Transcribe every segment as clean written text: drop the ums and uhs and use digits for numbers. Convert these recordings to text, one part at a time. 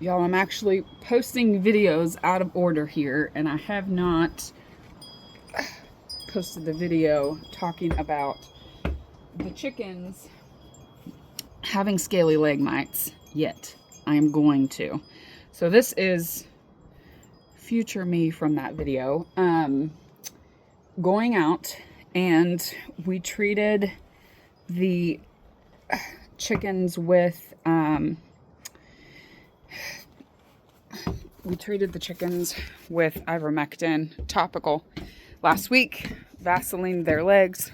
Y'all, I'm actually posting videos out of order here, and I have not posted the video talking about the chickens having scaly leg mites yet. I am going to. So this is future me from that video. Going out, and we treated the chickens with ivermectin topical last week. Vaseline their legs.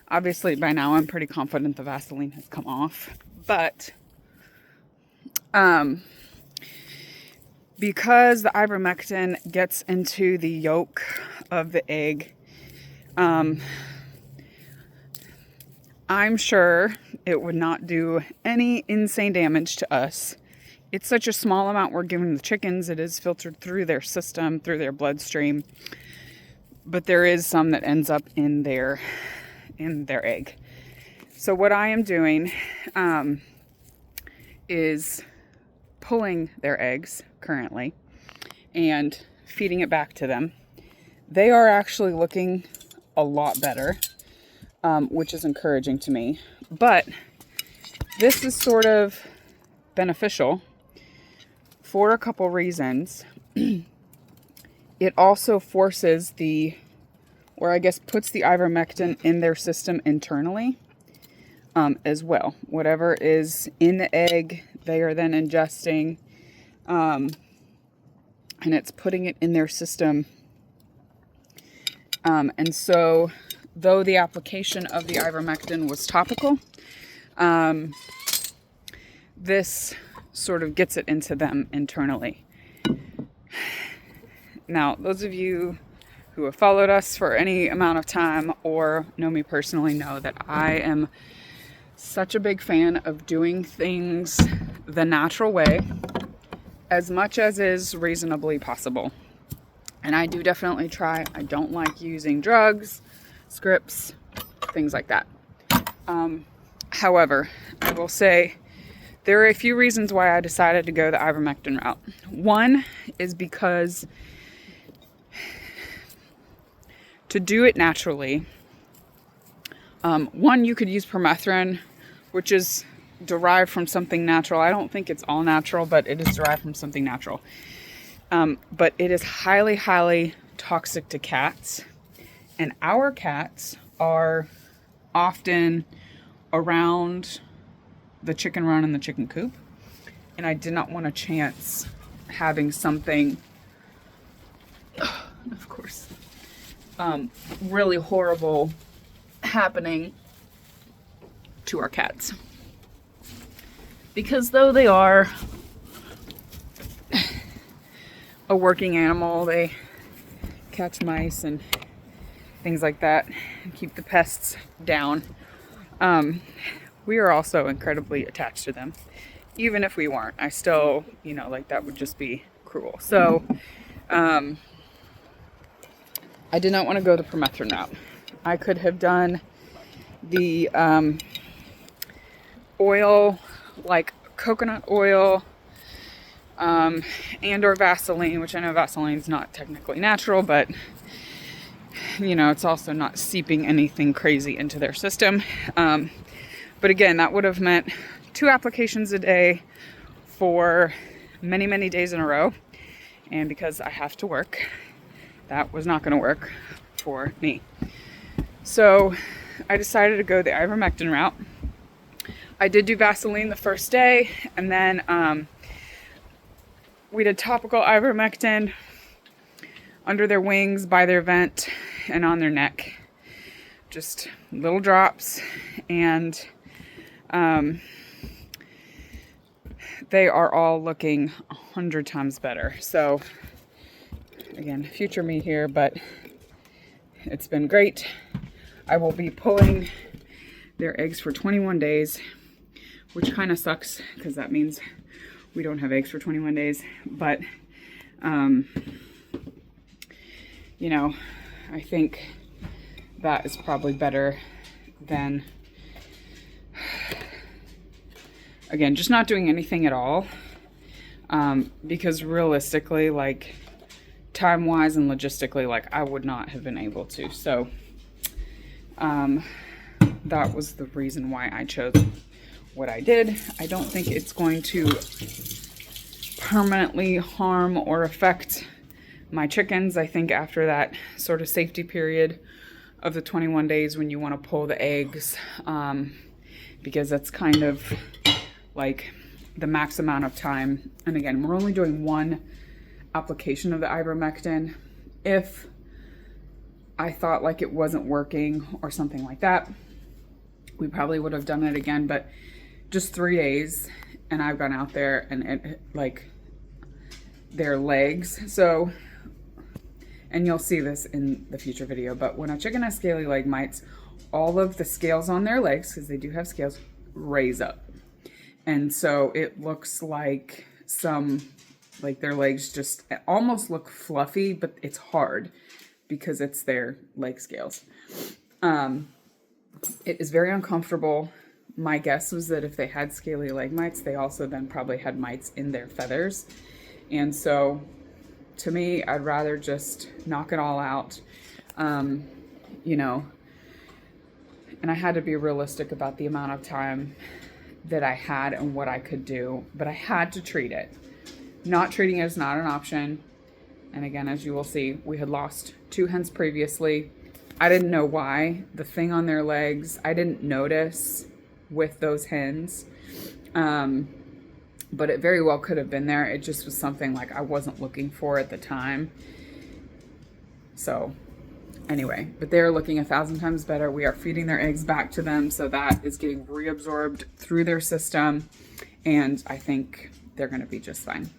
Obviously by now I'm pretty confident the Vaseline has come off, but because the ivermectin gets into the yolk of the egg, I'm sure it would not do any insane damage to us. It's such a small amount we're giving the chickens. It is filtered through their system, through their bloodstream. But there is some that ends up in their egg. So what I am doing is pulling their eggs currently and feeding it back to them. They are actually looking a lot better, which is encouraging to me. But this is sort of beneficial for a couple reasons. It also forces or I guess puts the ivermectin in their system internally as well. Whatever is in the egg, they are then ingesting, and it's putting it in their system. And so, though the application of the ivermectin was topical, this sort of gets it into them internally. Now, those of you who have followed us for any amount of time or know me personally know that I am such a big fan of doing things the natural way as much as is reasonably possible. And I do definitely try. I don't like using drugs, scripts, things like that. However, I will say there are a few reasons why I decided to go the ivermectin route. One is because to do it naturally, one, you could use permethrin, which is derived from something natural. I don't think it's all natural, but it is derived from something natural. But it is highly, highly toxic to cats. And our cats are often around the chicken run and the chicken coop. And I did not want to chance having something, of course, really horrible happening to our cats. Because though they are a working animal, they catch mice and things like that and keep the pests down. We are also incredibly attached to them. Even if we weren't, I still, like that would just be cruel. So, I did not want to go the permethrin route. I could have done the oil, like coconut oil, and or Vaseline, which I know Vaseline is not technically natural, but it's also not seeping anything crazy into their system. But again, that would have meant 2 applications a day for many, many days in a row. And because I have to work, that was not going to work for me. So I decided to go the ivermectin route. I did do Vaseline the first day, and then we did topical ivermectin under their wings, by their vent, and on their neck. Just little drops, and they are all looking 100 times better. So again, future me here, but it's been great. I will be pulling their eggs for 21 days, which kind of sucks because that means we don't have eggs for 21 days. But, I think that is probably better than, again, just not doing anything at all. because realistically, like time wise and logistically, like I would not have been able to. So that was the reason why I chose what I did. I don't think it's going to permanently harm or affect my chickens. I think after that sort of safety period of the 21 days when you want to pull the eggs, because that's kind of like the max amount of time. And again, we're only doing one application of the ivermectin. If I thought like it wasn't working or something like that, we probably would have done it again, but just 3 days and I've gone out there and it, like their legs. So, and you'll see this in the future video, but when a chicken has scaly leg mites, all of the scales on their legs, because they do have scales, raise up. And so it looks like like their legs just almost look fluffy, but it's hard because it's their leg scales. It is very uncomfortable. My guess was that if they had scaly leg mites, they also then probably had mites in their feathers. And so to me, I'd rather just knock it all out, you know, and I had to be realistic about the amount of time that I had and what I could do, but I had to treat it. Not treating it is not an option. And again, as you will see, we had lost 2 hens previously. I didn't know why. The thing on their legs, I didn't notice with those hens. But it very well could have been there. It just was something like I wasn't looking for at the time. So anyway, but they're looking 1,000 times better. We are feeding their eggs back to them, so that is getting reabsorbed through their system. And I think they're going to be just fine.